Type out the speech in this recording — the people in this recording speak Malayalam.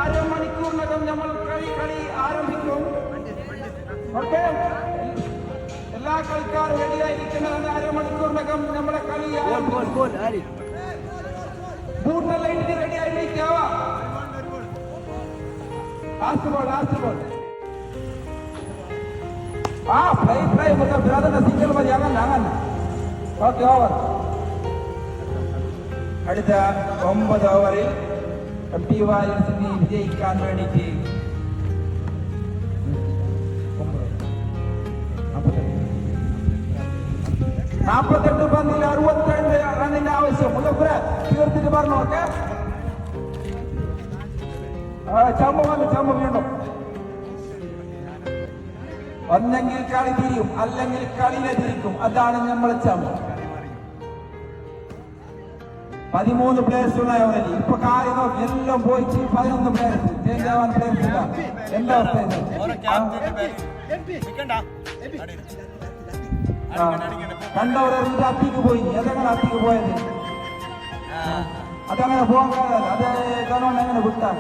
അരമണിക്കൂറിനകം നമ്മൾ കളി ആരംഭിക്കും. ഓക്കെ, എല്ലാ കളിക്കാരും റെഡിയായിരിക്കുന്നതാണ്. അരമണിക്കൂറിനകം നമ്മുടെ കളി ബൂട്ടെല്ലാം ഇട്ട് റെഡിയായിരിക്കാവ. ലാസ്റ്റ് ബോൾ ഫ്ലൈ ബ്രദറിന്റെ സിംഗിൾ മതി. അങ്ങനെ ഓക്കെ, ഓവർ. അടുത്ത 9 ഓവറിൽ MT വാരിയർസിനെ വിജയിക്കാൻ വേണ്ടിയിട്ട് 48 പന്തിൽ 62 റണ്ണിന്റെ ആവശ്യം. മുല്ലപ്പുര തീർത്തിട്ട് പറഞ്ഞു. ഓക്കെ, ചമ്മ വീണ്ടും. ഒന്നെങ്കിൽ കളി തിരിയും, അല്ലെങ്കിൽ കളിയിലെ തിരിക്കും. അതാണ് നമ്മളെ ചമ്മ. 13 പ്ലേയേഴ്സ് ഉള്ള അവരല്ലേ ഇപ്പൊ കാര്യം നോക്കി. എല്ലാം പോയിട്ട് 11 പ്ലേയേഴ്സ് ചേഞ്ച് ആവാൻ പ്ലേയേഴ്സ് ഇല്ല. എന്താ അവസ്ഥ? കണ്ടവർ അത്തിക്ക് പോയി. അതെങ്ങനെ അത്തിക്ക് പോയത്? അതങ്ങനെ പോകാൻ കഴിയാതെ അത് കാരണം എങ്ങനെ വിട്ടാ?